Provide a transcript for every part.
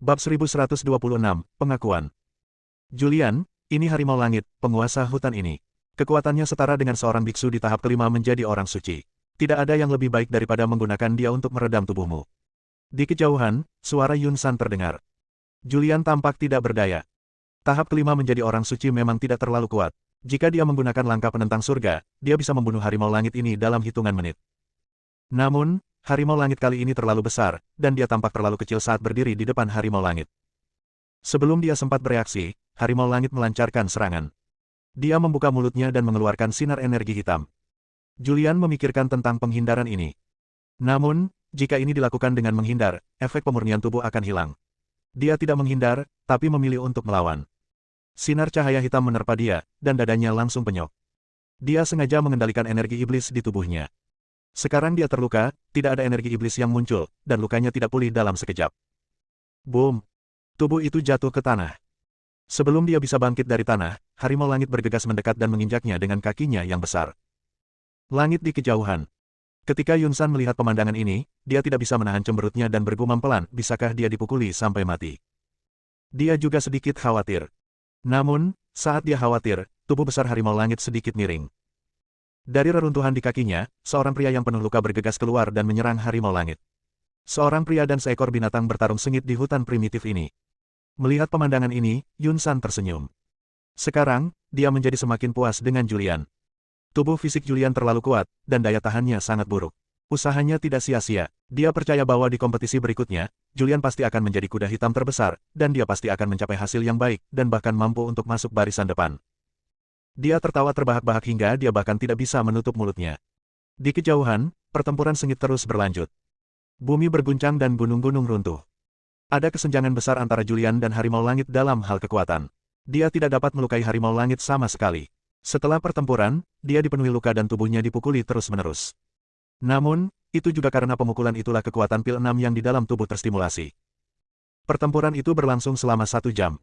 Bab 1126, Pengakuan. Julian, ini harimau langit, penguasa hutan ini. Kekuatannya setara dengan seorang biksu di tahap kelima menjadi orang suci. Tidak ada yang lebih baik daripada menggunakan dia untuk meredam tubuhmu. Di kejauhan, suara Yun San terdengar. Julian tampak tidak berdaya. Tahap kelima menjadi orang suci memang tidak terlalu kuat. Jika dia menggunakan langkah penentang surga, dia bisa membunuh harimau langit ini dalam hitungan menit. Namun, harimau langit kali ini terlalu besar, dan dia tampak terlalu kecil saat berdiri di depan harimau langit. Sebelum dia sempat bereaksi, harimau langit melancarkan serangan. Dia membuka mulutnya dan mengeluarkan sinar energi hitam. Julian memikirkan tentang penghindaran ini. Namun, jika ini dilakukan dengan menghindar, efek pemurnian tubuh akan hilang. Dia tidak menghindar, tapi memilih untuk melawan. Sinar cahaya hitam menerpa dia, dan dadanya langsung penyok. Dia sengaja mengendalikan energi iblis di tubuhnya. Sekarang dia terluka, tidak ada energi iblis yang muncul, dan lukanya tidak pulih dalam sekejap. Boom! Tubuh itu jatuh ke tanah. Sebelum dia bisa bangkit dari tanah, harimau langit bergegas mendekat dan menginjaknya dengan kakinya yang besar. Langit di kejauhan. Ketika Yun San melihat pemandangan ini, dia tidak bisa menahan cemberutnya dan bergumam pelan, bisakah dia dipukuli sampai mati. Dia juga sedikit khawatir. Namun, saat dia khawatir, tubuh besar harimau langit sedikit miring. Dari reruntuhan di kakinya, seorang pria yang penuh luka bergegas keluar dan menyerang harimau langit. Seorang pria dan seekor binatang bertarung sengit di hutan primitif ini. Melihat pemandangan ini, Yun San tersenyum. Sekarang, dia menjadi semakin puas dengan Julian. Tubuh fisik Julian terlalu kuat, dan daya tahannya sangat buruk. Usahanya tidak sia-sia. Dia percaya bahwa di kompetisi berikutnya, Julian pasti akan menjadi kuda hitam terbesar, dan dia pasti akan mencapai hasil yang baik, dan bahkan mampu untuk masuk barisan depan. Dia tertawa terbahak-bahak hingga dia bahkan tidak bisa menutup mulutnya. Di kejauhan, pertempuran sengit terus berlanjut. Bumi berguncang dan gunung-gunung runtuh. Ada kesenjangan besar antara Julian dan harimau langit dalam hal kekuatan. Dia tidak dapat melukai harimau langit sama sekali. Setelah pertempuran, dia dipenuhi luka dan tubuhnya dipukuli terus-menerus. Namun, itu juga karena pemukulan itulah kekuatan pil 6 yang di dalam tubuh terstimulasi. Pertempuran itu berlangsung selama 1 jam.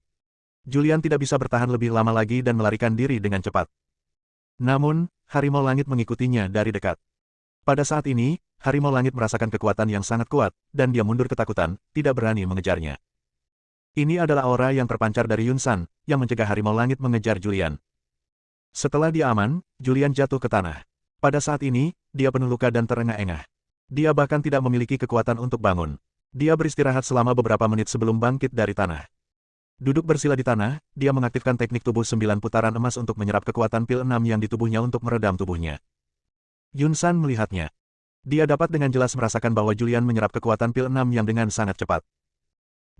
Julian tidak bisa bertahan lebih lama lagi dan melarikan diri dengan cepat. Namun, harimau langit mengikutinya dari dekat. Pada saat ini, harimau langit merasakan kekuatan yang sangat kuat, dan dia mundur ketakutan, tidak berani mengejarnya. Ini adalah aura yang terpancar dari Yun San, yang mencegah harimau langit mengejar Julian. Setelah dia aman, Julian jatuh ke tanah. Pada saat ini, dia penuh luka dan terengah-engah. Dia bahkan tidak memiliki kekuatan untuk bangun. Dia beristirahat selama beberapa menit sebelum bangkit dari tanah. Duduk bersila di tanah, dia mengaktifkan teknik tubuh 9 putaran emas untuk menyerap kekuatan pil 6 yang di tubuhnya untuk meredam tubuhnya. Yun San melihatnya. Dia dapat dengan jelas merasakan bahwa Julian menyerap kekuatan pil 6 yang dengan sangat cepat.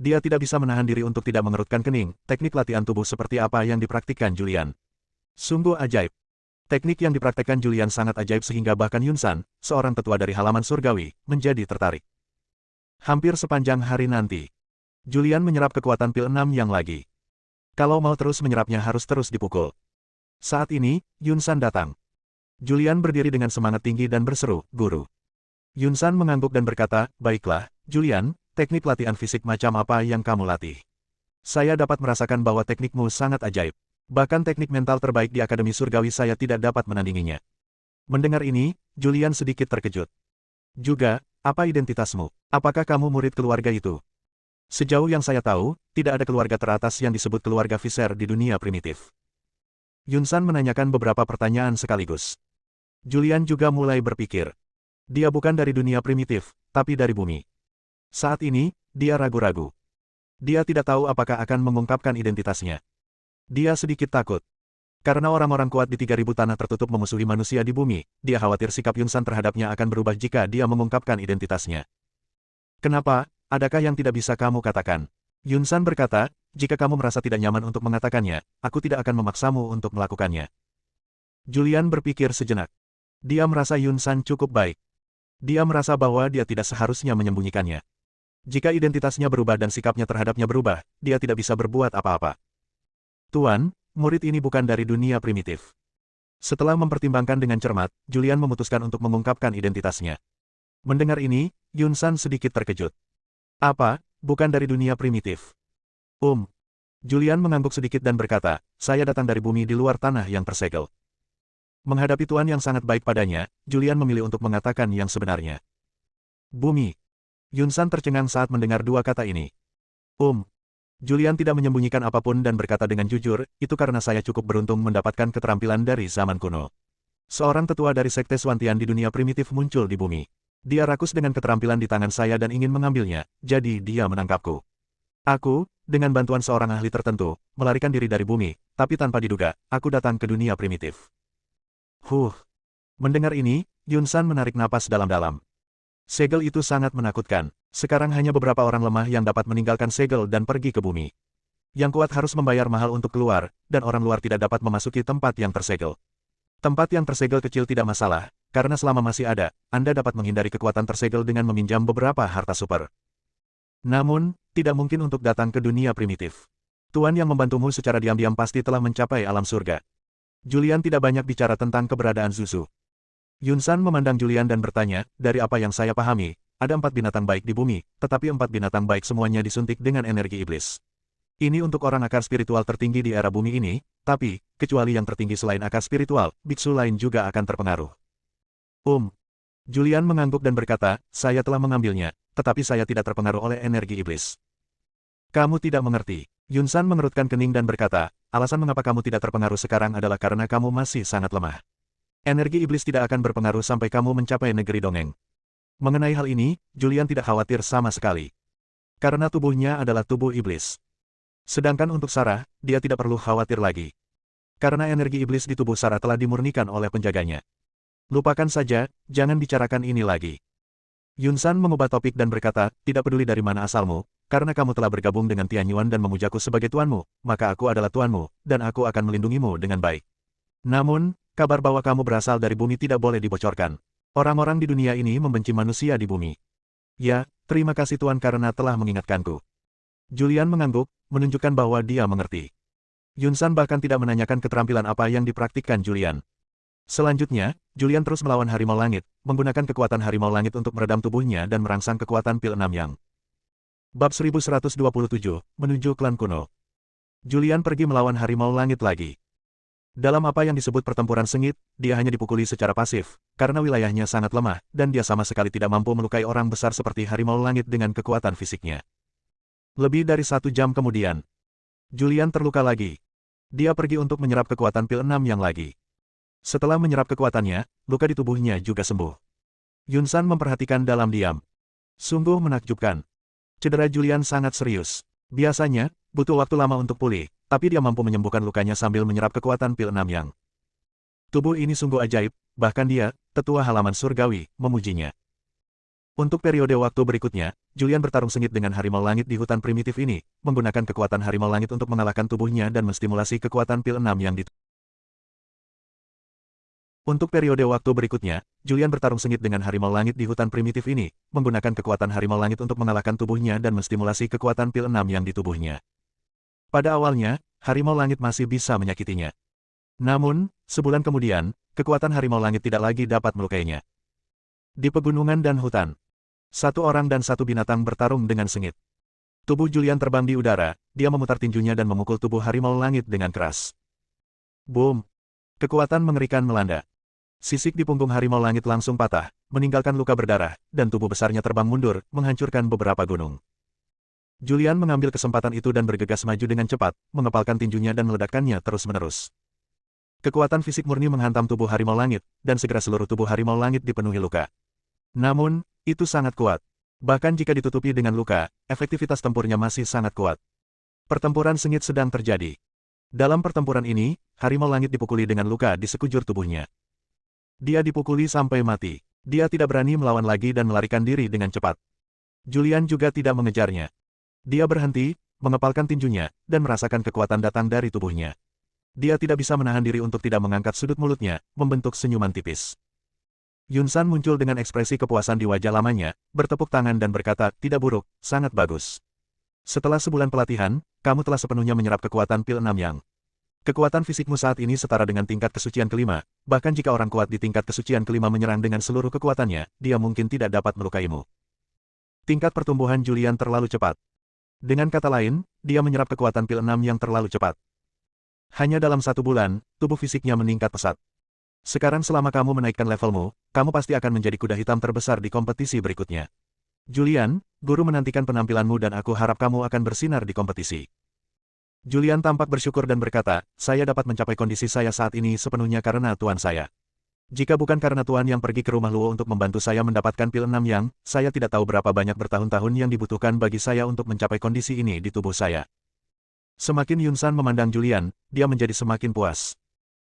Dia tidak bisa menahan diri untuk tidak mengerutkan kening, teknik latihan tubuh seperti apa yang dipraktikkan Julian. Sungguh ajaib. Teknik yang dipraktikkan Julian sangat ajaib sehingga bahkan Yun San, seorang tetua dari halaman surgawi, menjadi tertarik. Hampir sepanjang hari nanti, Julian menyerap kekuatan pil 6 yang lagi. Kalau mau terus menyerapnya harus terus dipukul. Saat ini, Yun San datang. Julian berdiri dengan semangat tinggi dan berseru, "Guru." Yun San mengangguk dan berkata, "Baiklah, Julian, teknik latihan fisik macam apa yang kamu latih? Saya dapat merasakan bahwa teknikmu sangat ajaib. Bahkan teknik mental terbaik di Akademi Surgawi saya tidak dapat menandinginya." Mendengar ini, Julian sedikit terkejut. "Juga, apa identitasmu? Apakah kamu murid keluarga itu?" "Sejauh yang saya tahu, tidak ada keluarga teratas yang disebut keluarga Visser di dunia primitif." Yun San menanyakan beberapa pertanyaan sekaligus. Julian juga mulai berpikir. Dia bukan dari dunia primitif, tapi dari bumi. Saat ini, dia ragu-ragu. Dia tidak tahu apakah akan mengungkapkan identitasnya. Dia sedikit takut. Karena orang-orang kuat di 3000 tanah tertutup memusuhi manusia di bumi, dia khawatir sikap Yun San terhadapnya akan berubah jika dia mengungkapkan identitasnya. "Kenapa? Adakah yang tidak bisa kamu katakan?" Yun San berkata, "Jika kamu merasa tidak nyaman untuk mengatakannya, aku tidak akan memaksamu untuk melakukannya." Julian berpikir sejenak. Dia merasa Yun San cukup baik. Dia merasa bahwa dia tidak seharusnya menyembunyikannya. Jika identitasnya berubah dan sikapnya terhadapnya berubah, dia tidak bisa berbuat apa-apa. "Tuan, murid ini bukan dari dunia primitif." Setelah mempertimbangkan dengan cermat, Julian memutuskan untuk mengungkapkan identitasnya. Mendengar ini, Yun San sedikit terkejut. "Apa? Bukan dari dunia primitif?" Julian mengangguk sedikit dan berkata, "Saya datang dari bumi di luar tanah yang tersegel." Menghadapi tuan yang sangat baik padanya, Julian memilih untuk mengatakan yang sebenarnya. "Bumi." Yun San tercengang saat mendengar dua kata ini. Julian tidak menyembunyikan apapun dan berkata dengan jujur, itu karena saya cukup beruntung mendapatkan keterampilan dari zaman kuno. Seorang tetua dari Sekte Swantian di dunia primitif muncul di bumi. Dia rakus dengan keterampilan di tangan saya dan ingin mengambilnya, jadi dia menangkapku. Aku, dengan bantuan seorang ahli tertentu, melarikan diri dari bumi, tapi tanpa diduga, aku datang ke dunia primitif. Mendengar ini, Yun San menarik napas dalam-dalam. Segel itu sangat menakutkan. Sekarang hanya beberapa orang lemah yang dapat meninggalkan segel dan pergi ke bumi. Yang kuat harus membayar mahal untuk keluar, dan orang luar tidak dapat memasuki tempat yang tersegel. Tempat yang tersegel kecil tidak masalah, karena selama masih ada, Anda dapat menghindari kekuatan tersegel dengan meminjam beberapa harta super. Namun, tidak mungkin untuk datang ke dunia primitif. Tuan yang membantumu secara diam-diam pasti telah mencapai alam surga. Julian tidak banyak bicara tentang keberadaan Zuzu. Yun San memandang Julian dan bertanya, dari apa yang saya pahami, ada 4 binatang baik di bumi, tetapi 4 binatang baik semuanya disuntik dengan energi iblis. Ini untuk orang akar spiritual tertinggi di era bumi ini, tapi, kecuali yang tertinggi selain akar spiritual, biksu lain juga akan terpengaruh. Julian mengangguk dan berkata, saya telah mengambilnya, tetapi saya tidak terpengaruh oleh energi iblis. Kamu tidak mengerti. Yun San mengerutkan kening dan berkata, alasan mengapa kamu tidak terpengaruh sekarang adalah karena kamu masih sangat lemah. Energi iblis tidak akan berpengaruh sampai kamu mencapai negeri dongeng. Mengenai hal ini, Julian tidak khawatir sama sekali. Karena tubuhnya adalah tubuh iblis. Sedangkan untuk Sarah, dia tidak perlu khawatir lagi. Karena energi iblis di tubuh Sarah telah dimurnikan oleh penjaganya. Lupakan saja, jangan bicarakan ini lagi. Yun San mengubah topik dan berkata, tidak peduli dari mana asalmu, karena kamu telah bergabung dengan Tian Yuan dan memujaku sebagai tuanmu, maka aku adalah tuanmu, dan aku akan melindungimu dengan baik. Namun, kabar bahwa kamu berasal dari bumi tidak boleh dibocorkan. Orang-orang di dunia ini membenci manusia di bumi. Ya, terima kasih Tuan karena telah mengingatkanku. Julian mengangguk, menunjukkan bahwa dia mengerti. Yun San bahkan tidak menanyakan keterampilan apa yang dipraktikkan Julian. Selanjutnya, Julian terus melawan harimau langit, menggunakan kekuatan harimau langit untuk meredam tubuhnya dan merangsang kekuatan pil 6 yang. Bab 1127, menuju klan kuno. Julian pergi melawan harimau langit lagi. Dalam apa yang disebut pertempuran sengit, dia hanya dipukuli secara pasif, karena wilayahnya sangat lemah, dan dia sama sekali tidak mampu melukai orang besar seperti harimau langit dengan kekuatan fisiknya. Lebih dari 1 jam kemudian, Julian terluka lagi. Dia pergi untuk menyerap kekuatan pil 6 yang lagi. Setelah menyerap kekuatannya, luka di tubuhnya juga sembuh. Yun San memperhatikan dalam diam. Sungguh menakjubkan. Cedera Julian sangat serius. Biasanya, butuh waktu lama untuk pulih, tapi dia mampu menyembuhkan lukanya sambil menyerap kekuatan pil 6 yang. Tubuh ini sungguh ajaib, bahkan dia, tetua halaman surgawi, memujinya. Untuk periode waktu berikutnya, Julian bertarung sengit dengan harimau langit di hutan primitif ini, menggunakan kekuatan harimau langit untuk mengalahkan tubuhnya dan menstimulasi kekuatan pil 6 yang Untuk periode waktu berikutnya, Julian bertarung sengit dengan harimau langit di hutan primitif ini, menggunakan kekuatan harimau langit untuk mengalahkan tubuhnya dan menstimulasi kekuatan pil 6 yang di tubuhnya. Pada awalnya, harimau langit masih bisa menyakitinya. Namun, sebulan kemudian, kekuatan harimau langit tidak lagi dapat melukainya. Di pegunungan dan hutan, 1 orang dan 1 binatang bertarung dengan sengit. Tubuh Julian terbang di udara, dia memutar tinjunya dan memukul tubuh harimau langit dengan keras. Boom! Kekuatan mengerikan melanda. Sisik di punggung harimau langit langsung patah, meninggalkan luka berdarah, dan tubuh besarnya terbang mundur, menghancurkan beberapa gunung. Julian mengambil kesempatan itu dan bergegas maju dengan cepat, mengepalkan tinjunya dan meledakkannya terus-menerus. Kekuatan fisik murni menghantam tubuh harimau langit, dan segera seluruh tubuh harimau langit dipenuhi luka. Namun, itu sangat kuat. Bahkan jika ditutupi dengan luka, efektivitas tempurnya masih sangat kuat. Pertempuran sengit sedang terjadi. Dalam pertempuran ini, harimau langit dipukuli dengan luka di sekujur tubuhnya. Dia dipukuli sampai mati. Dia tidak berani melawan lagi dan melarikan diri dengan cepat. Julian juga tidak mengejarnya. Dia berhenti, mengepalkan tinjunya, dan merasakan kekuatan datang dari tubuhnya. Dia tidak bisa menahan diri untuk tidak mengangkat sudut mulutnya, membentuk senyuman tipis. Yun San muncul dengan ekspresi kepuasan di wajah lamanya, bertepuk tangan dan berkata, tidak buruk, sangat bagus. Setelah sebulan pelatihan, kamu telah sepenuhnya menyerap kekuatan pil 6 yang. Kekuatan fisikmu saat ini setara dengan tingkat kesucian kelima, bahkan jika orang kuat di tingkat kesucian kelima menyerang dengan seluruh kekuatannya, dia mungkin tidak dapat melukaimu. Tingkat pertumbuhan Julian terlalu cepat. Dengan kata lain, dia menyerap kekuatan pil 6 yang terlalu cepat. Hanya dalam 1 bulan, tubuh fisiknya meningkat pesat. Sekarang selama kamu menaikkan levelmu, kamu pasti akan menjadi kuda hitam terbesar di kompetisi berikutnya. Julian, guru menantikan penampilanmu dan aku harap kamu akan bersinar di kompetisi. Julian tampak bersyukur dan berkata, saya dapat mencapai kondisi saya saat ini sepenuhnya karena tuan saya. Jika bukan karena tuan yang pergi ke rumah Luo untuk membantu saya mendapatkan pil 6 yang, saya tidak tahu berapa banyak bertahun-tahun yang dibutuhkan bagi saya untuk mencapai kondisi ini di tubuh saya. Semakin Yunsan memandang Julian, dia menjadi semakin puas.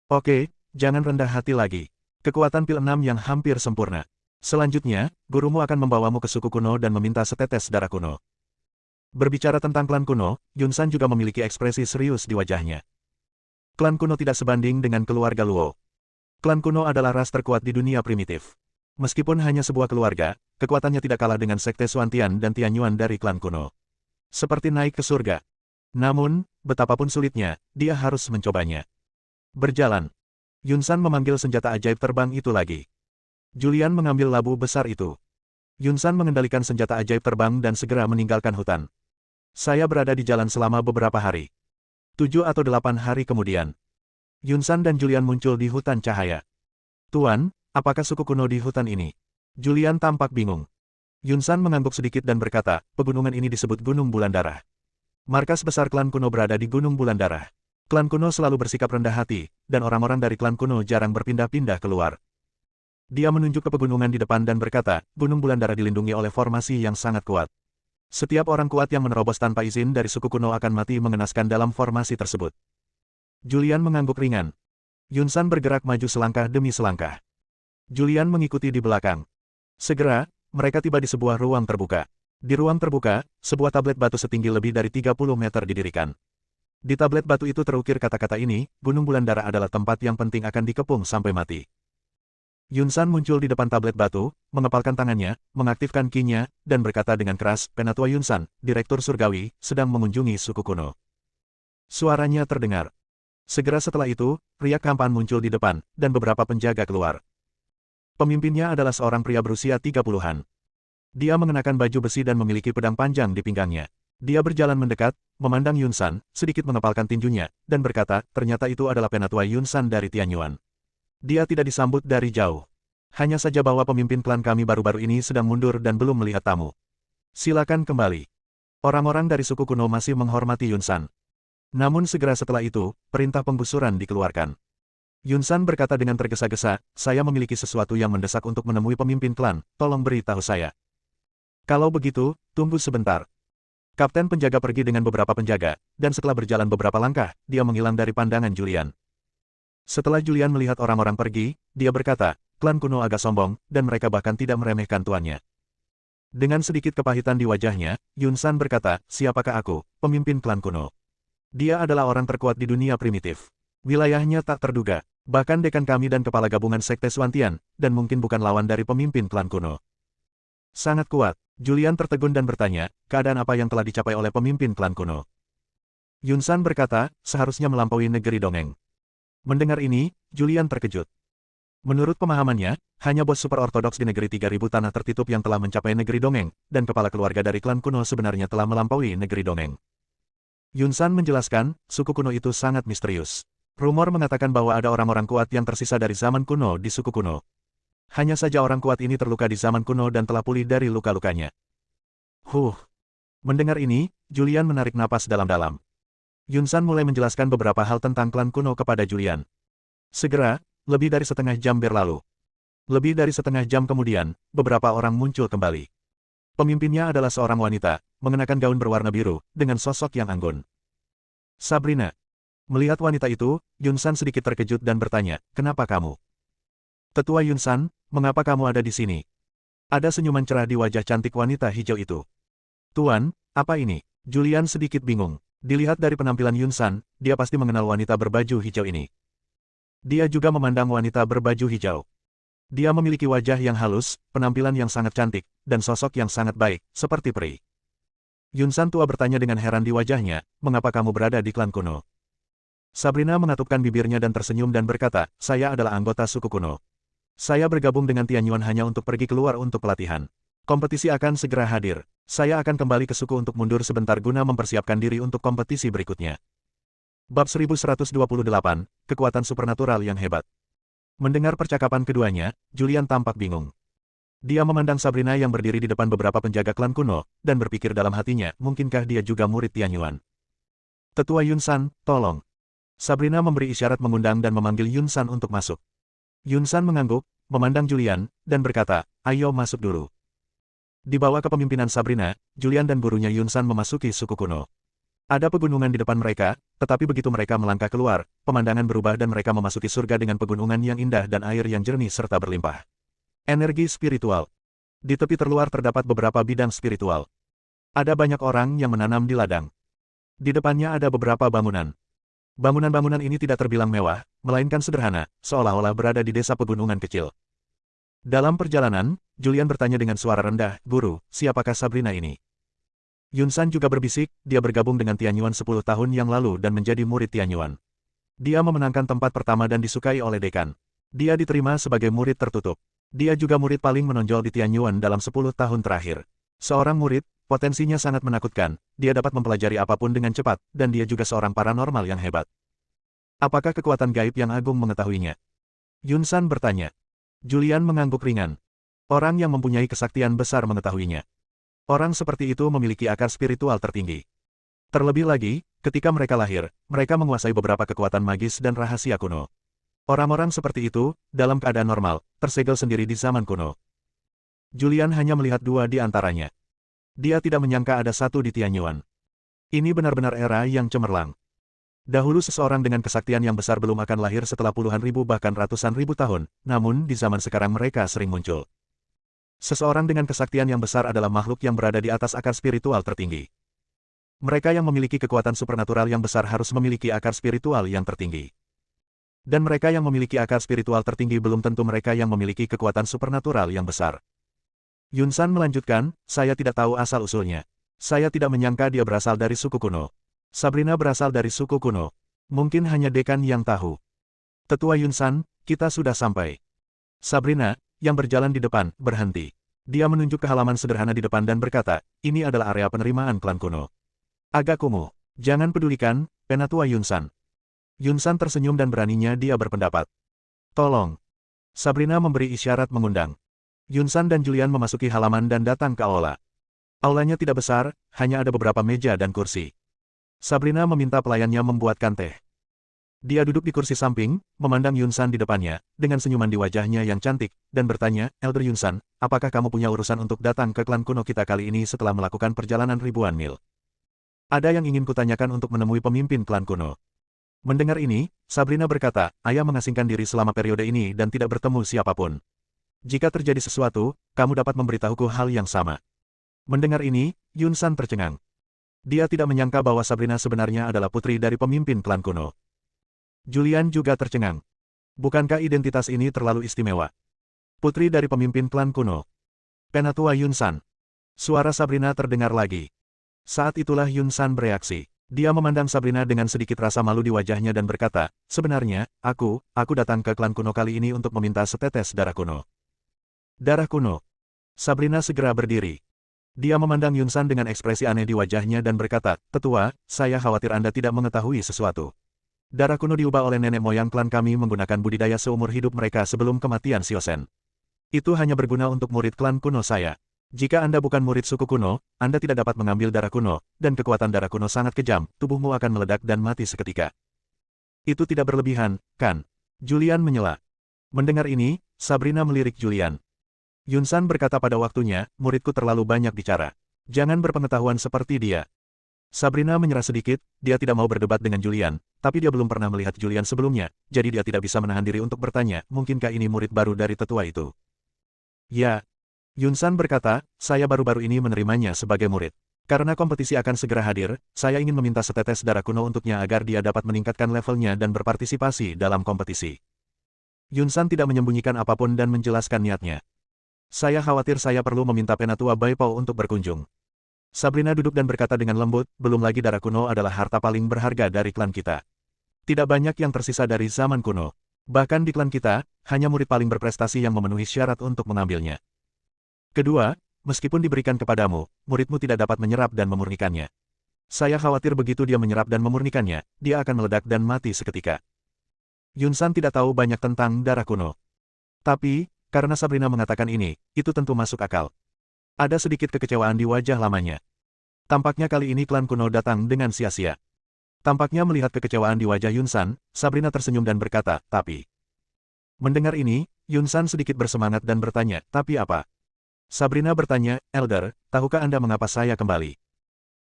Oke, jangan rendah hati lagi. Kekuatan pil 6 yang hampir sempurna. Selanjutnya, gurumu akan membawamu ke suku kuno dan meminta setetes darah kuno. Berbicara tentang klan kuno, Yunsan juga memiliki ekspresi serius di wajahnya. Klan kuno tidak sebanding dengan keluarga Luo. Klan kuno adalah ras terkuat di dunia primitif. Meskipun hanya sebuah keluarga, kekuatannya tidak kalah dengan sekte Xuantian dan Tianyuan dari klan kuno. Seperti naik ke surga. Namun, betapapun sulitnya, dia harus mencobanya. Berjalan. Yunsan memanggil senjata ajaib terbang itu lagi. Julian mengambil labu besar itu. Yunsan mengendalikan senjata ajaib terbang dan segera meninggalkan hutan. Saya berada di jalan selama beberapa hari. 7 atau 8 hari kemudian. Yunsan dan Julian muncul di hutan cahaya. Tuan, apakah suku kuno di hutan ini? Julian tampak bingung. Yunsan mengangguk sedikit dan berkata, pegunungan ini disebut Gunung Bulan Darah. Markas besar klan kuno berada di Gunung Bulan Darah. Klan kuno selalu bersikap rendah hati, dan orang-orang dari klan kuno jarang berpindah-pindah keluar. Dia menunjuk ke pegunungan di depan dan berkata, Gunung Bulan Darah dilindungi oleh formasi yang sangat kuat. Setiap orang kuat yang menerobos tanpa izin dari suku kuno akan mati mengenaskan dalam formasi tersebut. Julian mengangguk ringan. Yunsan bergerak maju selangkah demi selangkah. Julian mengikuti di belakang. Segera, mereka tiba di sebuah ruang terbuka. Di ruang terbuka, sebuah tablet batu setinggi lebih dari 30 meter didirikan. Di tablet batu itu terukir kata-kata ini, Gunung Bulan Darah adalah tempat yang penting akan dikepung sampai mati. Yunsan muncul di depan tablet batu, mengepalkan tangannya, mengaktifkan ki-nya, dan berkata dengan keras, Penatua Yunsan, Direktur Surgawi, sedang mengunjungi suku kuno. Suaranya terdengar. Segera setelah itu, riak kampan muncul di depan, dan beberapa penjaga keluar. Pemimpinnya adalah seorang pria berusia 30-an. Dia mengenakan baju besi dan memiliki pedang panjang di pinggangnya. Dia berjalan mendekat, memandang Yunsan, sedikit mengepalkan tinjunya, dan berkata, ternyata itu adalah Penatua Yunsan dari Tianyuan. Dia tidak disambut dari jauh. Hanya saja bahwa pemimpin klan kami baru-baru ini sedang mundur dan belum melihat tamu. Silakan kembali. Orang-orang dari suku kuno masih menghormati Yunsan. Namun segera setelah itu, perintah penggusuran dikeluarkan. Yunsan berkata dengan tergesa-gesa, saya memiliki sesuatu yang mendesak untuk menemui pemimpin klan, tolong beritahu saya. Kalau begitu, tunggu sebentar. Kapten penjaga pergi dengan beberapa penjaga, dan setelah berjalan beberapa langkah, dia menghilang dari pandangan Julian. Setelah Julian melihat orang-orang pergi, dia berkata, klan kuno agak sombong, dan mereka bahkan tidak meremehkan tuannya. Dengan sedikit kepahitan di wajahnya, Yunsan berkata, siapakah aku, pemimpin klan kuno? Dia adalah orang terkuat di dunia primitif. Wilayahnya tak terduga, bahkan dekan kami dan kepala gabungan sekte Xuantian, dan mungkin bukan lawan dari pemimpin klan kuno. Sangat kuat, Julian tertegun dan bertanya, keadaan apa yang telah dicapai oleh pemimpin klan kuno? Yunsan berkata, seharusnya melampaui negeri dongeng. Mendengar ini, Julian terkejut. Menurut pemahamannya, hanya bos super ortodoks di negeri 3000 tanah tertutup yang telah mencapai negeri dongeng, dan kepala keluarga dari klan kuno sebenarnya telah melampaui negeri dongeng. Yunsan menjelaskan, suku kuno itu sangat misterius. Rumor mengatakan bahwa ada orang-orang kuat yang tersisa dari zaman kuno di suku kuno. Hanya saja orang kuat ini terluka di zaman kuno dan telah pulih dari luka-lukanya. Mendengar ini, Julian menarik napas dalam-dalam. Yunsan mulai menjelaskan beberapa hal tentang klan kuno kepada Julian. Segera, lebih dari setengah jam berlalu. Lebih dari setengah jam kemudian, beberapa orang muncul kembali. Pemimpinnya adalah seorang wanita, mengenakan gaun berwarna biru, dengan sosok yang anggun. Sabrina. Melihat wanita itu, Yunsan sedikit terkejut dan bertanya, kenapa kamu? Tetua Yunsan, mengapa kamu ada di sini? Ada senyuman cerah di wajah cantik wanita hijau itu. Tuan, apa ini? Julian sedikit bingung. Dilihat dari penampilan Yunsan, dia pasti mengenal wanita berbaju hijau ini. Dia juga memandang wanita berbaju hijau. Dia memiliki wajah yang halus, penampilan yang sangat cantik, dan sosok yang sangat baik, seperti peri. Yunsan tua bertanya dengan heran di wajahnya, mengapa kamu berada di klan kuno? Sabrina mengatupkan bibirnya dan tersenyum dan berkata, saya adalah anggota suku kuno. Saya bergabung dengan Tianyuan hanya untuk pergi keluar untuk pelatihan. Kompetisi akan segera hadir. Saya akan kembali ke suku untuk mundur sebentar guna mempersiapkan diri untuk kompetisi berikutnya. Bab 1128, Kekuatan Supernatural yang Hebat. Mendengar percakapan keduanya, Julian tampak bingung. Dia memandang Sabrina yang berdiri di depan beberapa penjaga klan kuno, dan berpikir dalam hatinya, mungkinkah dia juga murid Tianyuan. Tetua Yunsan, tolong. Sabrina memberi isyarat mengundang dan memanggil Yunsan untuk masuk. Yunsan mengangguk, memandang Julian, dan berkata, ayo masuk dulu. Di bawah kepemimpinan Sabrina, Julian dan gurunya Yunsan memasuki suku kuno. Ada pegunungan di depan mereka, tetapi begitu mereka melangkah keluar, pemandangan berubah dan mereka memasuki surga dengan pegunungan yang indah dan air yang jernih serta berlimpah. Energi spiritual. Di tepi terluar terdapat beberapa bidang spiritual. Ada banyak orang yang menanam di ladang. Di depannya ada beberapa bangunan. Bangunan-bangunan ini tidak terbilang mewah, melainkan sederhana, seolah-olah berada di desa pegunungan kecil. Dalam perjalanan, Julian bertanya dengan suara rendah, Guru, siapakah Sabrina ini? Yunsan juga berbisik, dia bergabung dengan Tianyuan 10 tahun yang lalu dan menjadi murid Tianyuan. Dia memenangkan tempat pertama dan disukai oleh dekan. Dia diterima sebagai murid tertutup. Dia juga murid paling menonjol di Tianyuan dalam 10 tahun terakhir. Seorang murid, potensinya sangat menakutkan, dia dapat mempelajari apapun dengan cepat, dan dia juga seorang paranormal yang hebat. Apakah kekuatan gaib yang agung mengetahuinya? Yunsan bertanya. Julian mengangguk ringan. Orang yang mempunyai kesaktian besar mengetahuinya. Orang seperti itu memiliki akar spiritual tertinggi. Terlebih lagi, ketika mereka lahir, mereka menguasai beberapa kekuatan magis dan rahasia kuno. Orang-orang seperti itu, dalam keadaan normal, tersegel sendiri di zaman kuno. Julian hanya melihat 2 di antaranya. Dia tidak menyangka ada 1 di Tianyuan. Ini benar-benar era yang cemerlang. Dahulu seseorang dengan kesaktian yang besar belum akan lahir setelah puluhan ribu bahkan ratusan ribu tahun, namun di zaman sekarang mereka sering muncul. Seseorang dengan kesaktian yang besar adalah makhluk yang berada di atas akar spiritual tertinggi. Mereka yang memiliki kekuatan supernatural yang besar harus memiliki akar spiritual yang tertinggi. Dan mereka yang memiliki akar spiritual tertinggi belum tentu mereka yang memiliki kekuatan supernatural yang besar. Yunsan melanjutkan, saya tidak tahu asal-usulnya. Saya tidak menyangka dia berasal dari suku kuno. Sabrina berasal dari suku kuno. Mungkin hanya dekan yang tahu. Tetua Yunsan, kita sudah sampai. Sabrina, yang berjalan di depan, berhenti. Dia menunjuk ke halaman sederhana di depan dan berkata, ini adalah area penerimaan klan kuno. Agak kumuh. Jangan pedulikan, Penatua Yunsan. Yunsan tersenyum dan beraninya dia berpendapat. Tolong. Sabrina memberi isyarat mengundang. Yunsan dan Julian memasuki halaman dan datang ke aula. Aulanya tidak besar, hanya ada beberapa meja dan kursi. Sabrina meminta pelayannya membuatkan teh. Dia duduk di kursi samping, memandang Yunsan di depannya, dengan senyuman di wajahnya yang cantik, dan bertanya, Elder Yunsan, apakah kamu punya urusan untuk datang ke klan kuno kita kali ini setelah melakukan perjalanan ribuan mil? Ada yang ingin kutanyakan untuk menemui pemimpin klan kuno. Mendengar ini, Sabrina berkata, ayah mengasingkan diri selama periode ini dan tidak bertemu siapapun. Jika terjadi sesuatu, kamu dapat memberitahuku hal yang sama. Mendengar ini, Yunsan tercengang. Dia tidak menyangka bahwa Sabrina sebenarnya adalah putri dari pemimpin klan kuno. Julian juga tercengang. Bukankah identitas ini terlalu istimewa? Putri dari pemimpin klan kuno. Penatua Yunsan. Suara Sabrina terdengar lagi. Saat itulah Yunsan bereaksi. Dia memandang Sabrina dengan sedikit rasa malu di wajahnya dan berkata, sebenarnya, aku datang ke klan kuno kali ini untuk meminta setetes darah kuno. Darah kuno. Sabrina segera berdiri. Dia memandang Yunsan dengan ekspresi aneh di wajahnya dan berkata, Tetua, saya khawatir Anda tidak mengetahui sesuatu. Darah kuno diubah oleh nenek moyang klan kami menggunakan budidaya seumur hidup mereka sebelum kematian Siosen. Itu hanya berguna untuk murid klan kuno saya. Jika Anda bukan murid suku kuno, Anda tidak dapat mengambil darah kuno, dan kekuatan darah kuno sangat kejam, tubuhmu akan meledak dan mati seketika. Itu tidak berlebihan, kan? Julian menyela. Mendengar ini, Sabrina melirik Julian. Yunsan berkata pada waktunya, muridku terlalu banyak bicara. Jangan berpengetahuan seperti dia. Sabrina menyerah sedikit, dia tidak mau berdebat dengan Julian, tapi dia belum pernah melihat Julian sebelumnya, jadi dia tidak bisa menahan diri untuk bertanya, mungkinkah ini murid baru dari tetua itu? Ya. Yunsan berkata, saya baru-baru ini menerimanya sebagai murid. Karena kompetisi akan segera hadir, saya ingin meminta setetes darah kuno untuknya agar dia dapat meningkatkan levelnya dan berpartisipasi dalam kompetisi. Yunsan tidak menyembunyikan apapun dan menjelaskan niatnya. Saya khawatir saya perlu meminta Penatua Baipao untuk berkunjung. Sabrina duduk dan berkata dengan lembut, belum lagi darah kuno adalah harta paling berharga dari klan kita. Tidak banyak yang tersisa dari zaman kuno. Bahkan di klan kita, hanya murid paling berprestasi yang memenuhi syarat untuk mengambilnya. Kedua, meskipun diberikan kepadamu, muridmu tidak dapat menyerap dan memurnikannya. Saya khawatir begitu dia menyerap dan memurnikannya, dia akan meledak dan mati seketika. Yunsan tidak tahu banyak tentang darah kuno. Tapi, karena Sabrina mengatakan ini, itu tentu masuk akal. Ada sedikit kekecewaan di wajah lamanya. Tampaknya kali ini klan kuno datang dengan sia-sia. Tampaknya melihat kekecewaan di wajah Yunsan, Sabrina tersenyum dan berkata, tapi. Mendengar ini, Yunsan sedikit bersemangat dan bertanya, tapi apa? Sabrina bertanya, Elder, tahukah Anda mengapa saya kembali?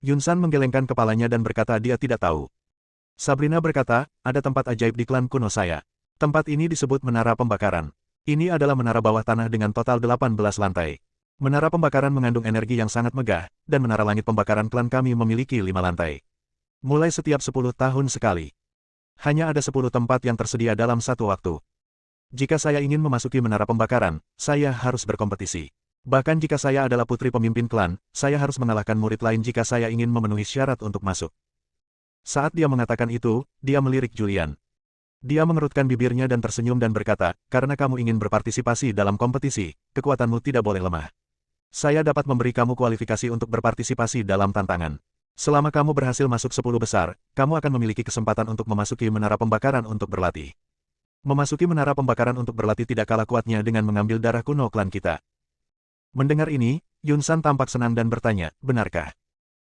Yunsan menggelengkan kepalanya dan berkata dia tidak tahu. Sabrina berkata, ada tempat ajaib di klan kuno saya. Tempat ini disebut Menara Pembakaran. Ini adalah menara bawah tanah dengan total 18 lantai. Menara pembakaran mengandung energi yang sangat megah, dan menara langit pembakaran klan kami memiliki 5 lantai. Mulai setiap 10 tahun sekali. Hanya ada 10 tempat yang tersedia dalam satu waktu. Jika saya ingin memasuki menara pembakaran, saya harus berkompetisi. Bahkan jika saya adalah putri pemimpin klan, saya harus mengalahkan murid lain jika saya ingin memenuhi syarat untuk masuk. Saat dia mengatakan itu, dia melirik Julian. Dia mengerutkan bibirnya dan tersenyum dan berkata, karena kamu ingin berpartisipasi dalam kompetisi, kekuatanmu tidak boleh lemah. Saya dapat memberi kamu kualifikasi untuk berpartisipasi dalam tantangan. Selama kamu berhasil masuk 10 besar, kamu akan memiliki kesempatan untuk memasuki menara pembakaran untuk berlatih. Memasuki menara pembakaran untuk berlatih tidak kalah kuatnya dengan mengambil darah kuno klan kita. Mendengar ini, Yunsan tampak senang dan bertanya, benarkah?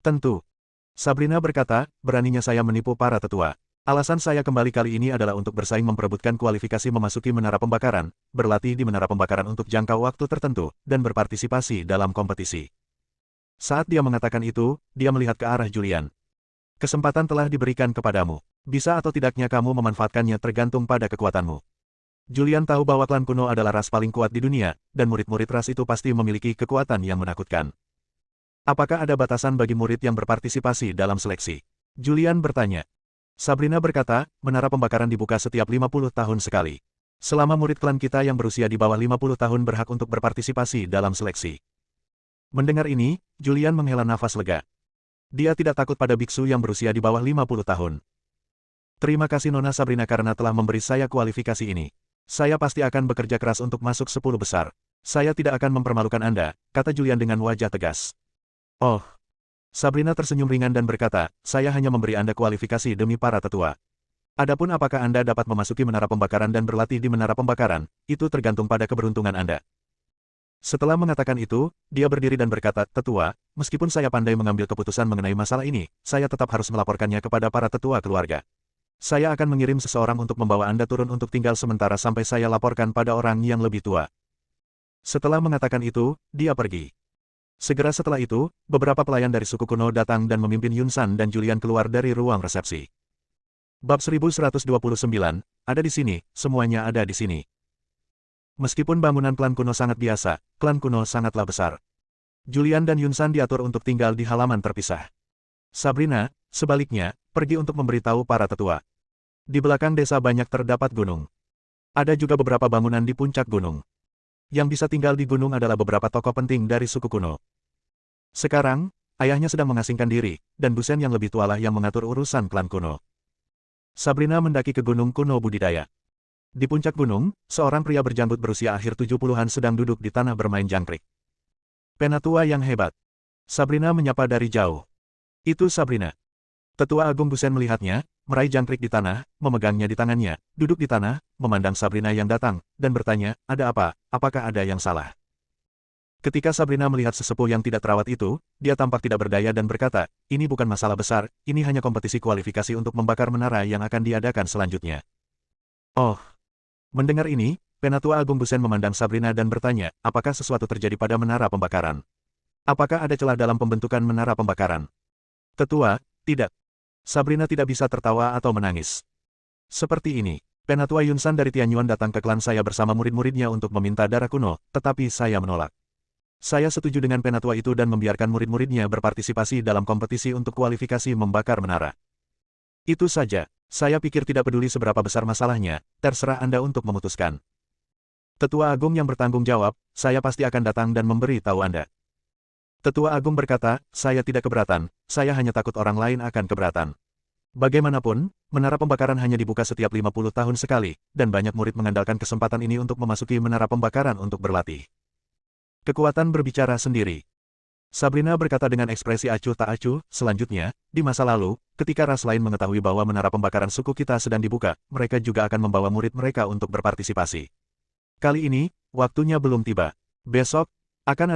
Tentu. Sabrina berkata, beraninya saya menipu para tetua. Alasan saya kembali kali ini adalah untuk bersaing memperebutkan kualifikasi memasuki menara pembakaran, berlatih di menara pembakaran untuk jangka waktu tertentu, dan berpartisipasi dalam kompetisi. Saat dia mengatakan itu, dia melihat ke arah Julian. Kesempatan telah diberikan kepadamu. Bisa atau tidaknya kamu memanfaatkannya tergantung pada kekuatanmu. Julian tahu bahwa klan kuno adalah ras paling kuat di dunia, dan murid-murid ras itu pasti memiliki kekuatan yang menakutkan. Apakah ada batasan bagi murid yang berpartisipasi dalam seleksi? Julian bertanya. Sabrina berkata, menara pembakaran dibuka setiap 50 tahun sekali. Selama murid klan kita yang berusia di bawah 50 tahun berhak untuk berpartisipasi dalam seleksi. Mendengar ini, Julian menghela nafas lega. Dia tidak takut pada biksu yang berusia di bawah 50 tahun. Terima kasih Nona Sabrina karena telah memberi saya kualifikasi ini. Saya pasti akan bekerja keras untuk masuk 10 besar. Saya tidak akan mempermalukan Anda, kata Julian dengan wajah tegas. Oh. Sabrina tersenyum ringan dan berkata, saya hanya memberi Anda kualifikasi demi para tetua. Adapun apakah Anda dapat memasuki menara pembakaran dan berlatih di menara pembakaran, itu tergantung pada keberuntungan Anda. Setelah mengatakan itu, dia berdiri dan berkata, tetua, meskipun saya pandai mengambil keputusan mengenai masalah ini, saya tetap harus melaporkannya kepada para tetua keluarga. Saya akan mengirim seseorang untuk membawa Anda turun untuk tinggal sementara sampai saya laporkan pada orang yang lebih tua. Setelah mengatakan itu, dia pergi. Segera setelah itu, beberapa pelayan dari suku kuno datang dan memimpin Yunsan dan Julian keluar dari ruang resepsi. Bab 1129, ada di sini, semuanya ada di sini. Meskipun bangunan klan kuno sangat biasa, klan kuno sangatlah besar. Julian dan Yunsan diatur untuk tinggal di halaman terpisah. Sabrina, sebaliknya, pergi untuk memberitahu para tetua. Di belakang desa banyak terdapat gunung. Ada juga beberapa bangunan di puncak gunung. Yang bisa tinggal di gunung adalah beberapa tokoh penting dari suku kuno. Sekarang, ayahnya sedang mengasingkan diri, dan Busen yang lebih tualah yang mengatur urusan klan kuno. Sabrina mendaki ke gunung kuno budidaya. Di puncak gunung, seorang pria berjanggut berusia akhir 70-an sedang duduk di tanah bermain jangkrik. Penatua yang hebat. Sabrina menyapa dari jauh. Itu Sabrina. Tetua Agung Busen melihatnya, meraih jangkrik di tanah, memegangnya di tangannya, duduk di tanah, memandang Sabrina yang datang, dan bertanya, ada apa, apakah ada yang salah? Ketika Sabrina melihat sesepuh yang tidak terawat itu, dia tampak tidak berdaya dan berkata, ini bukan masalah besar, ini hanya kompetisi kualifikasi untuk membakar menara yang akan diadakan selanjutnya. Oh. Mendengar ini, Penatua Agung Busen memandang Sabrina dan bertanya, apakah sesuatu terjadi pada menara pembakaran? Apakah ada celah dalam pembentukan menara pembakaran? Tetua, tidak. Sabrina tidak bisa tertawa atau menangis. Seperti ini, Penatua Yunsan dari Tianyuan datang ke klan saya bersama murid-muridnya untuk meminta darah kuno, tetapi saya menolak. Saya setuju dengan Penatua itu dan membiarkan murid-muridnya berpartisipasi dalam kompetisi untuk kualifikasi membakar menara. Itu saja, saya pikir tidak peduli seberapa besar masalahnya, terserah Anda untuk memutuskan. Tetua Agung yang bertanggung jawab, saya pasti akan datang dan memberi tahu Anda. Tetua Agung berkata, saya tidak keberatan, saya hanya takut orang lain akan keberatan. Bagaimanapun, menara pembakaran hanya dibuka setiap 50 tahun sekali, dan banyak murid mengandalkan kesempatan ini untuk memasuki menara pembakaran untuk berlatih. Kekuatan berbicara sendiri. Sabrina berkata dengan ekspresi acuh tak acuh, selanjutnya, di masa lalu, ketika ras lain mengetahui bahwa menara pembakaran suku kita sedang dibuka, mereka juga akan membawa murid mereka untuk berpartisipasi. Kali ini, waktunya belum tiba. Besok,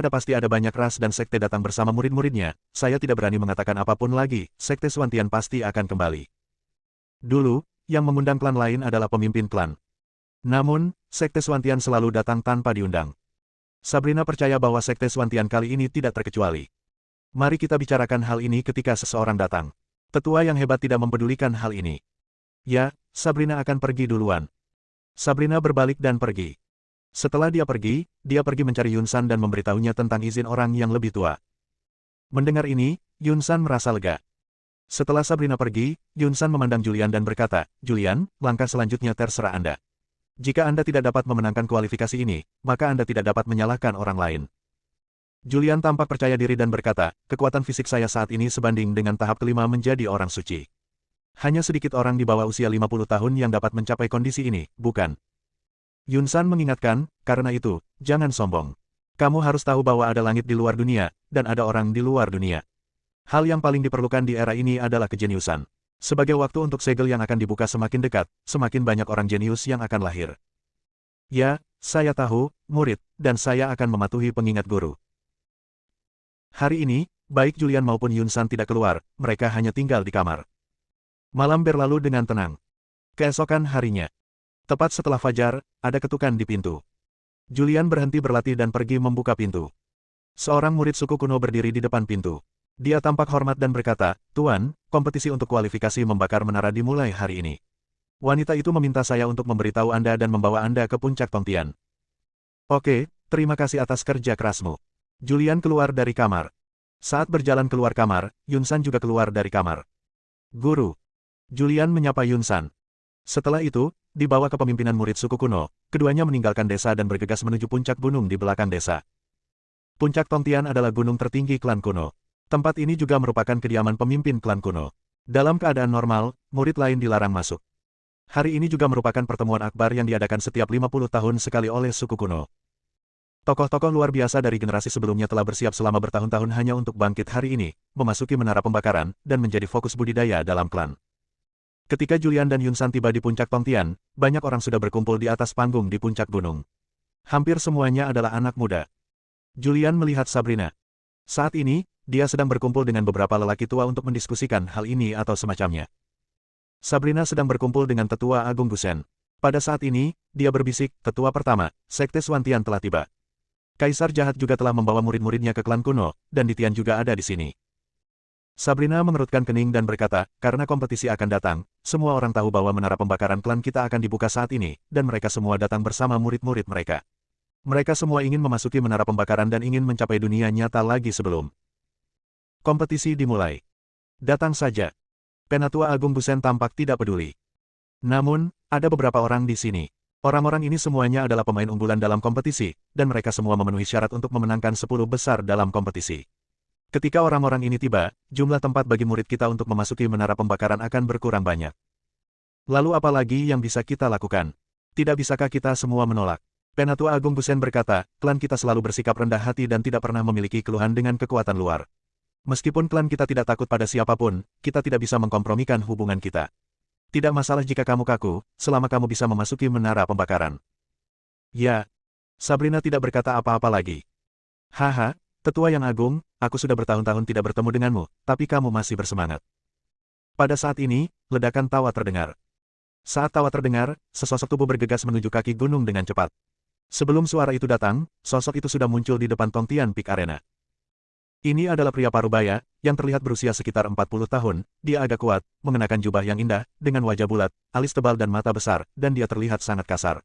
pasti ada banyak ras dan sekte datang bersama murid-muridnya, saya tidak berani mengatakan apapun lagi, sekte Suantian pasti akan kembali. Dulu, yang mengundang klan lain adalah pemimpin klan. Namun, sekte Suantian selalu datang tanpa diundang. Sabrina percaya bahwa sekte Suantian kali ini tidak terkecuali. Mari kita bicarakan hal ini ketika seseorang datang. Tetua yang hebat tidak mempedulikan hal ini. Ya, Sabrina akan pergi duluan. Sabrina berbalik dan pergi. Setelah dia pergi mencari Yunsan dan memberitahunya tentang izin orang yang lebih tua. Mendengar ini, Yunsan merasa lega. Setelah Sabrina pergi, Yunsan memandang Julian dan berkata, Julian, langkah selanjutnya terserah Anda. Jika Anda tidak dapat memenangkan kualifikasi ini, maka Anda tidak dapat menyalahkan orang lain. Julian tampak percaya diri dan berkata, kekuatan fisik saya saat ini sebanding dengan tahap kelima menjadi orang suci. Hanya sedikit orang di bawah usia 50 tahun yang dapat mencapai kondisi ini, bukan? Yunsan mengingatkan, karena itu, jangan sombong. Kamu harus tahu bahwa ada langit di luar dunia, dan ada orang di luar dunia. Hal yang paling diperlukan di era ini adalah kejeniusan. Sebagai waktu untuk segel yang akan dibuka semakin dekat, semakin banyak orang jenius yang akan lahir. Ya, saya tahu, murid, dan saya akan mematuhi pengingat guru. Hari ini, baik Julian maupun Yunsan tidak keluar, mereka hanya tinggal di kamar. Malam berlalu dengan tenang. Keesokan harinya, tepat setelah fajar, ada ketukan di pintu. Julian berhenti berlatih dan pergi membuka pintu. Seorang murid suku kuno berdiri di depan pintu. Dia tampak hormat dan berkata, Tuan, kompetisi untuk kualifikasi membakar menara dimulai hari ini. Wanita itu meminta saya untuk memberitahu Anda dan membawa Anda ke puncak Tongtian. Oke, terima kasih atas kerja kerasmu. Julian keluar dari kamar. Saat berjalan keluar kamar, Yunsan juga keluar dari kamar. Guru. Julian menyapa Yunsan. Setelah itu, di bawah kepemimpinan murid suku kuno, keduanya meninggalkan desa dan bergegas menuju puncak gunung di belakang desa. Puncak Tongtian adalah gunung tertinggi klan kuno. Tempat ini juga merupakan kediaman pemimpin klan kuno. Dalam keadaan normal, murid lain dilarang masuk. Hari ini juga merupakan pertemuan akbar yang diadakan setiap 50 tahun sekali oleh suku kuno. Tokoh-tokoh luar biasa dari generasi sebelumnya telah bersiap selama bertahun-tahun hanya untuk bangkit hari ini, memasuki menara pembakaran, dan menjadi fokus budidaya dalam klan. Ketika Julian dan Yunsan tiba di puncak Tongtian, banyak orang sudah berkumpul di atas panggung di puncak gunung. Hampir semuanya adalah anak muda. Julian melihat Sabrina. Saat ini, dia sedang berkumpul dengan beberapa lelaki tua untuk mendiskusikan hal ini atau semacamnya. Sabrina sedang berkumpul dengan Tetua Agung Gusen. Pada saat ini, dia berbisik, Tetua pertama, Sekte Suantian telah tiba. Kaisar jahat juga telah membawa murid-muridnya ke klan kuno, dan Ditian juga ada di sini. Sabrina mengerutkan kening dan berkata, karena kompetisi akan datang, semua orang tahu bahwa menara pembakaran klan kita akan dibuka saat ini, dan mereka semua datang bersama murid-murid mereka. Mereka semua ingin memasuki menara pembakaran dan ingin mencapai dunia nyata lagi sebelum kompetisi dimulai. Datang saja. Penatua Agung Gusen tampak tidak peduli. Namun, ada beberapa orang di sini. Orang-orang ini semuanya adalah pemain unggulan dalam kompetisi, dan mereka semua memenuhi syarat untuk memenangkan 10 besar dalam kompetisi. Ketika orang-orang ini tiba, jumlah tempat bagi murid kita untuk memasuki menara pembakaran akan berkurang banyak. Lalu apa lagi yang bisa kita lakukan? Tidak bisakah kita semua menolak? Penatua Agung Gusen berkata, klan kita selalu bersikap rendah hati dan tidak pernah memiliki keluhan dengan kekuatan luar. Meskipun klan kita tidak takut pada siapapun, kita tidak bisa mengkompromikan hubungan kita. Tidak masalah jika kamu kaku, selama kamu bisa memasuki menara pembakaran. Ya. Sabrina tidak berkata apa-apa lagi. Haha, Tetua yang agung, aku sudah bertahun-tahun tidak bertemu denganmu, tapi kamu masih bersemangat. Pada saat ini, ledakan tawa terdengar. Saat tawa terdengar, sesosok tubuh bergegas menuju kaki gunung dengan cepat. Sebelum suara itu datang, sosok itu sudah muncul di depan Tongtian Peak Arena. Ini adalah pria parubaya, yang terlihat berusia sekitar 40 tahun, dia agak kuat, mengenakan jubah yang indah, dengan wajah bulat, alis tebal dan mata besar, dan dia terlihat sangat kasar.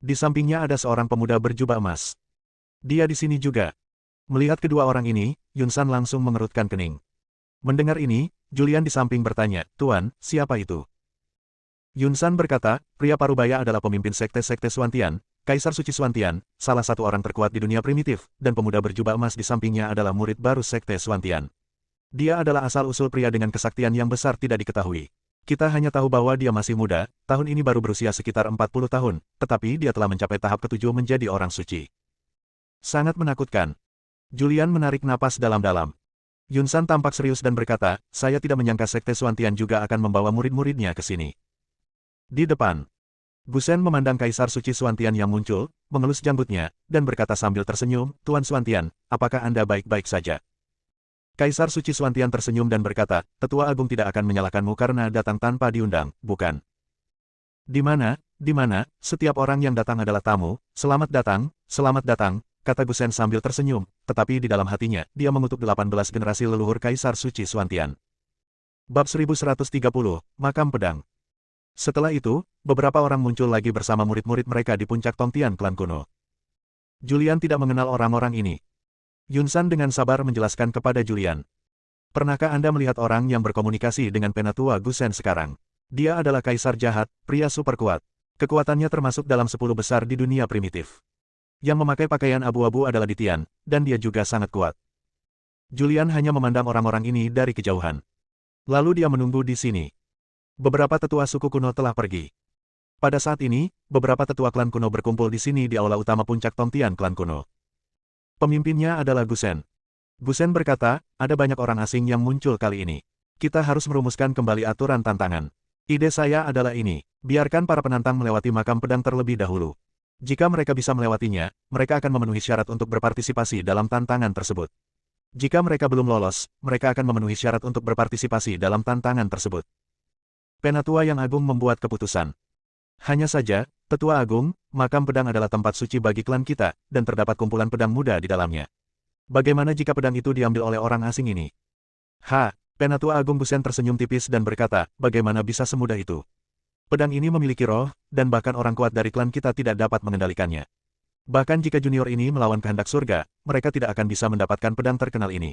Di sampingnya ada seorang pemuda berjubah emas. Dia di sini juga. Melihat kedua orang ini, Yunsan langsung mengerutkan kening. Mendengar ini, Julian di samping bertanya, Tuan, siapa itu? Yunsan berkata, pria parubaya adalah pemimpin sekte-sekte Suantian, Kaisar Suci Suantian, salah satu orang terkuat di dunia primitif, dan pemuda berjubah emas di sampingnya adalah murid baru Sekte Suantian. Dia adalah asal-usul pria dengan kesaktian yang besar tidak diketahui. Kita hanya tahu bahwa dia masih muda, tahun ini baru berusia sekitar 40 tahun, tetapi dia telah mencapai tahap ke-7 menjadi orang suci. Sangat menakutkan. Julian menarik napas dalam-dalam. Yunsan tampak serius dan berkata, saya tidak menyangka Sekte Suantian juga akan membawa murid-muridnya ke sini. Di depan. Gusen memandang Kaisar Suci Xuantian yang muncul, mengelus janggutnya, dan berkata sambil tersenyum, Tuan Xuantian, apakah Anda baik-baik saja? Kaisar Suci Xuantian tersenyum dan berkata, Tetua Agung tidak akan menyalahkanmu karena datang tanpa diundang, bukan? Di mana, setiap orang yang datang adalah tamu, selamat datang, kata Gusen sambil tersenyum, tetapi di dalam hatinya, dia mengutuk 18 generasi leluhur Kaisar Suci Xuantian. Bab 1130, Makam Pedang. Setelah itu, beberapa orang muncul lagi bersama murid-murid mereka di puncak Tongtian klan kuno. Julian tidak mengenal orang-orang ini. Yunsan dengan sabar menjelaskan kepada Julian. Pernahkah Anda melihat orang yang berkomunikasi dengan Penatua Gusen sekarang? Dia adalah kaisar jahat, pria super kuat. Kekuatannya termasuk dalam 10 besar di dunia primitif. Yang memakai pakaian abu-abu adalah Ditian, dan dia juga sangat kuat. Julian hanya memandang orang-orang ini dari kejauhan. Lalu dia menunggu di sini. Beberapa tetua suku kuno telah pergi. Pada saat ini, beberapa tetua klan kuno berkumpul di sini di aula utama puncak Tongtian klan kuno. Pemimpinnya adalah Gusen. Gusen berkata, ada banyak orang asing yang muncul kali ini. Kita harus merumuskan kembali aturan tantangan. Ide saya adalah ini, biarkan para penantang melewati makam pedang terlebih dahulu. Jika mereka bisa melewatinya, mereka akan memenuhi syarat untuk berpartisipasi dalam tantangan tersebut. Jika mereka belum lolos, mereka akan memenuhi syarat untuk berpartisipasi dalam tantangan tersebut. Penatua yang Agung membuat keputusan. Hanya saja, Tetua Agung, makam pedang adalah tempat suci bagi klan kita, dan terdapat kumpulan pedang muda di dalamnya. Bagaimana jika pedang itu diambil oleh orang asing ini? Penatua Agung Gusen tersenyum tipis dan berkata, bagaimana bisa semudah itu? Pedang ini memiliki roh, dan bahkan orang kuat dari klan kita tidak dapat mengendalikannya. Bahkan jika junior ini melawan kehendak surga, mereka tidak akan bisa mendapatkan pedang terkenal ini.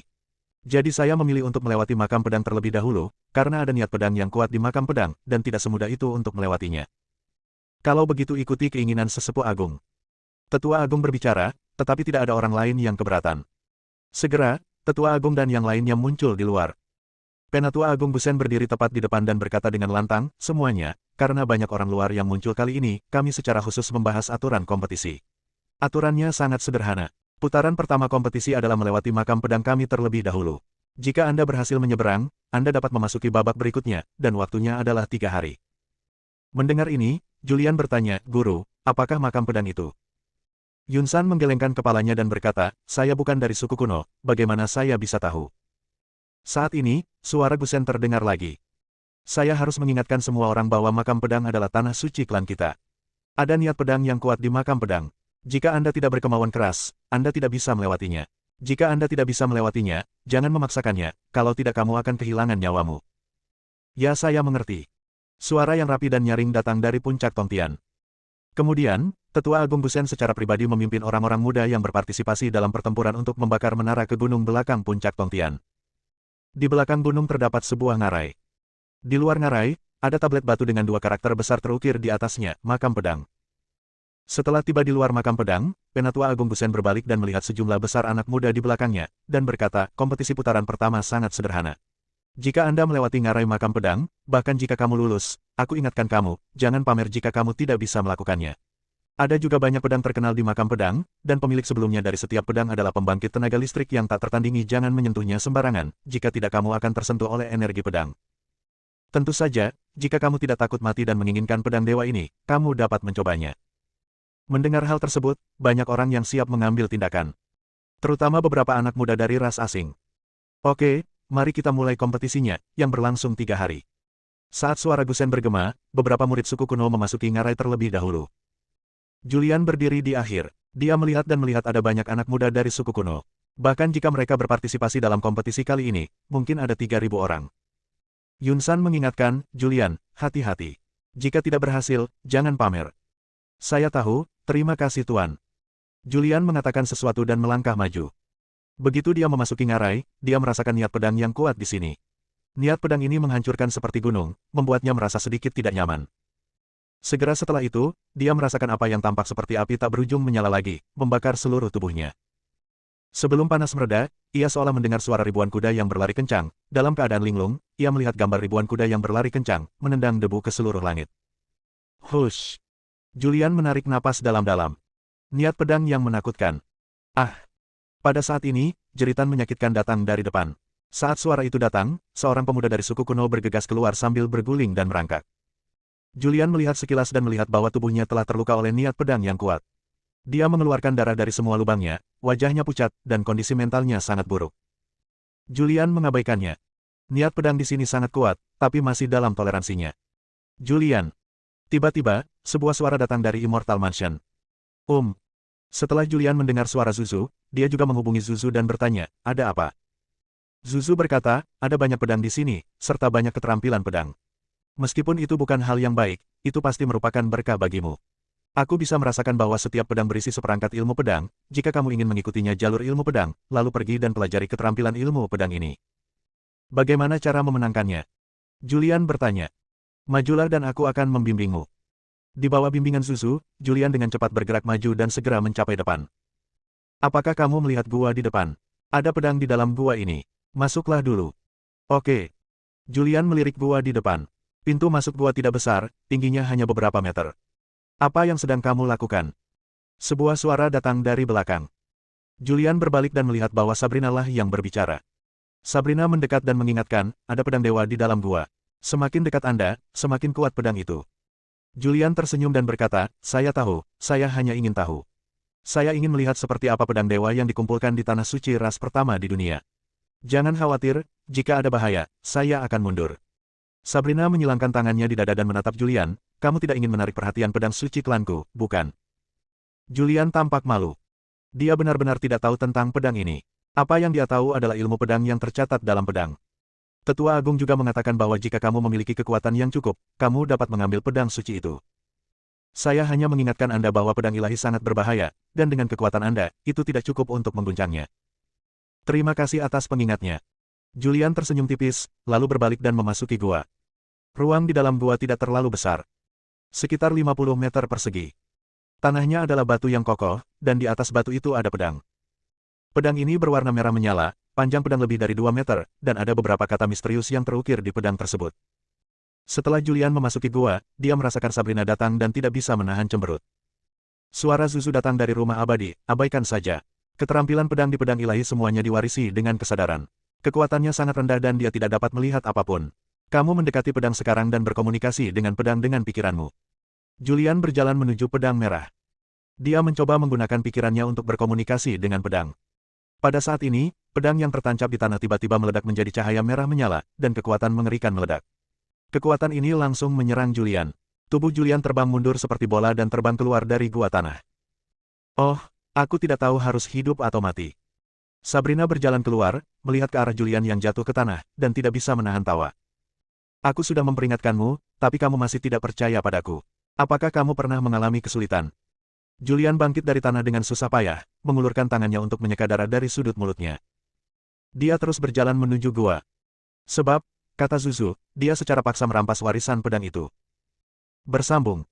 Jadi saya memilih untuk melewati makam pedang terlebih dahulu, karena ada niat pedang yang kuat di makam pedang, dan tidak semudah itu untuk melewatinya. Kalau begitu ikuti keinginan sesepuh agung. Tetua Agung berbicara, tetapi tidak ada orang lain yang keberatan. Segera, Tetua Agung dan yang lainnya muncul di luar. Penatua Agung Gusen berdiri tepat di depan dan berkata dengan lantang, semuanya, karena banyak orang luar yang muncul kali ini, kami secara khusus membahas aturan kompetisi. Aturannya sangat sederhana. Putaran pertama kompetisi adalah melewati makam pedang kami terlebih dahulu. Jika Anda berhasil menyeberang, Anda dapat memasuki babak berikutnya, dan waktunya adalah 3 hari. Mendengar ini, Julian bertanya, Guru, apakah makam pedang itu? Yunsan menggelengkan kepalanya dan berkata, saya bukan dari suku kuno, bagaimana saya bisa tahu? Saat ini, suara Gusen terdengar lagi. Saya harus mengingatkan semua orang bahwa makam pedang adalah tanah suci klan kita. Ada niat pedang yang kuat di makam pedang. Jika Anda tidak berkemauan keras, Anda tidak bisa melewatinya. Jika Anda tidak bisa melewatinya, jangan memaksakannya, kalau tidak kamu akan kehilangan nyawamu. Ya, saya mengerti. Suara yang rapi dan nyaring datang dari puncak Tongtian. Kemudian, Tetua Agung Gusen secara pribadi memimpin orang-orang muda yang berpartisipasi dalam pertempuran untuk membakar menara ke gunung belakang puncak Tongtian. Di belakang gunung terdapat sebuah ngarai. Di luar ngarai, ada tablet batu dengan 2 karakter besar terukir di atasnya, makam pedang. Setelah tiba di luar makam pedang, Penatua Agung Gusen berbalik dan melihat sejumlah besar anak muda di belakangnya, dan berkata, kompetisi putaran pertama sangat sederhana. Jika Anda melewati ngarai makam pedang, bahkan jika kamu lulus, aku ingatkan kamu, jangan pamer jika kamu tidak bisa melakukannya. Ada juga banyak pedang terkenal di makam pedang, dan pemilik sebelumnya dari setiap pedang adalah pembangkit tenaga listrik yang tak tertandingi. Jangan menyentuhnya sembarangan, jika tidak kamu akan tersentuh oleh energi pedang. Tentu saja, jika kamu tidak takut mati dan menginginkan pedang dewa ini, kamu dapat mencobanya. Mendengar hal tersebut, banyak orang yang siap mengambil tindakan. Terutama beberapa anak muda dari ras asing. Oke, mari kita mulai kompetisinya, yang berlangsung 3 hari. Saat suara Gusen bergema, beberapa murid suku kuno memasuki ngarai terlebih dahulu. Julian berdiri di akhir. Dia melihat ada banyak anak muda dari suku kuno. Bahkan jika mereka berpartisipasi dalam kompetisi kali ini, mungkin ada 3.000 orang. Yunsan mengingatkan, Julian, hati-hati. Jika tidak berhasil, jangan pamer. Saya tahu, terima kasih Tuan. Julian mengatakan sesuatu dan melangkah maju. Begitu dia memasuki ngarai, dia merasakan niat pedang yang kuat di sini. Niat pedang ini menghancurkan seperti gunung, membuatnya merasa sedikit tidak nyaman. Segera setelah itu, dia merasakan apa yang tampak seperti api tak berujung menyala lagi, membakar seluruh tubuhnya. Sebelum panas mereda, ia seolah mendengar suara ribuan kuda yang berlari kencang. Dalam keadaan linglung, ia melihat gambar ribuan kuda yang berlari kencang, menendang debu ke seluruh langit. Hush! Julian menarik napas dalam-dalam. Niat pedang yang menakutkan. Pada saat ini, jeritan menyakitkan datang dari depan. Saat suara itu datang, seorang pemuda dari suku kuno bergegas keluar sambil berguling dan merangkak. Julian melihat sekilas dan melihat bahwa tubuhnya telah terluka oleh niat pedang yang kuat. Dia mengeluarkan darah dari semua lubangnya, wajahnya pucat, dan kondisi mentalnya sangat buruk. Julian mengabaikannya. Niat pedang di sini sangat kuat, tapi masih dalam toleransinya. Julian. Tiba-tiba, sebuah suara datang dari Immortal Mansion. Setelah Julian mendengar suara Zuzu, dia juga menghubungi Zuzu dan bertanya, ada apa? Zuzu berkata, ada banyak pedang di sini, serta banyak keterampilan pedang. Meskipun itu bukan hal yang baik, itu pasti merupakan berkah bagimu. Aku bisa merasakan bahwa setiap pedang berisi seperangkat ilmu pedang, jika kamu ingin mengikutinya jalur ilmu pedang, lalu pergi dan pelajari keterampilan ilmu pedang ini. Bagaimana cara memenangkannya? Julian bertanya. Majulah dan aku akan membimbingmu. Di bawah bimbingan Zuzu, Julian dengan cepat bergerak maju dan segera mencapai depan. Apakah kamu melihat gua di depan? Ada pedang di dalam gua ini. Masuklah dulu. Oke. Julian melirik gua di depan. Pintu masuk gua tidak besar, tingginya hanya beberapa meter. Apa yang sedang kamu lakukan? Sebuah suara datang dari belakang. Julian berbalik dan melihat bahwa Sabrina lah yang berbicara. Sabrina mendekat dan mengingatkan, ada pedang dewa di dalam gua. Semakin dekat Anda, semakin kuat pedang itu. Julian tersenyum dan berkata, saya tahu, saya hanya ingin tahu. Saya ingin melihat seperti apa pedang dewa yang dikumpulkan di tanah suci ras pertama di dunia. Jangan khawatir, jika ada bahaya, saya akan mundur. Sabrina menyilangkan tangannya di dada dan menatap Julian, kamu tidak ingin menarik perhatian pedang suci klanku, bukan? Julian tampak malu. Dia benar-benar tidak tahu tentang pedang ini. Apa yang dia tahu adalah ilmu pedang yang tercatat dalam pedang. Tetua Agung juga mengatakan bahwa jika kamu memiliki kekuatan yang cukup, kamu dapat mengambil pedang suci itu. Saya hanya mengingatkan Anda bahwa pedang ilahi sangat berbahaya, dan dengan kekuatan Anda, itu tidak cukup untuk mengguncangnya. Terima kasih atas pengingatnya. Julian tersenyum tipis, lalu berbalik dan memasuki gua. Ruang di dalam gua tidak terlalu besar. Sekitar 50 meter persegi. Tanahnya adalah batu yang kokoh, dan di atas batu itu ada pedang. Pedang ini berwarna merah menyala, panjang pedang lebih dari 2 meter, dan ada beberapa kata misterius yang terukir di pedang tersebut. Setelah Julian memasuki gua, dia merasakan Sabrina datang dan tidak bisa menahan cemberut. Suara Zuzu datang dari rumah abadi, abaikan saja. Keterampilan pedang di pedang ilahi semuanya diwarisi dengan kesadaran. Kekuatannya sangat rendah dan dia tidak dapat melihat apapun. Kamu mendekati pedang sekarang dan berkomunikasi dengan pedang dengan pikiranmu. Julian berjalan menuju pedang merah. Dia mencoba menggunakan pikirannya untuk berkomunikasi dengan pedang. Pada saat ini, pedang yang tertancap di tanah tiba-tiba meledak menjadi cahaya merah menyala, dan kekuatan mengerikan meledak. Kekuatan ini langsung menyerang Julian. Tubuh Julian terbang mundur seperti bola dan terbang keluar dari gua tanah. Oh, aku tidak tahu harus hidup atau mati. Sabrina berjalan keluar, melihat ke arah Julian yang jatuh ke tanah, dan tidak bisa menahan tawa. Aku sudah memperingatkanmu, tapi kamu masih tidak percaya padaku. Apakah kamu pernah mengalami kesulitan? Julian bangkit dari tanah dengan susah payah, mengulurkan tangannya untuk menyeka darah dari sudut mulutnya. Dia terus berjalan menuju gua. Sebab, kata Zuzu, dia secara paksa merampas warisan pedang itu. Bersambung.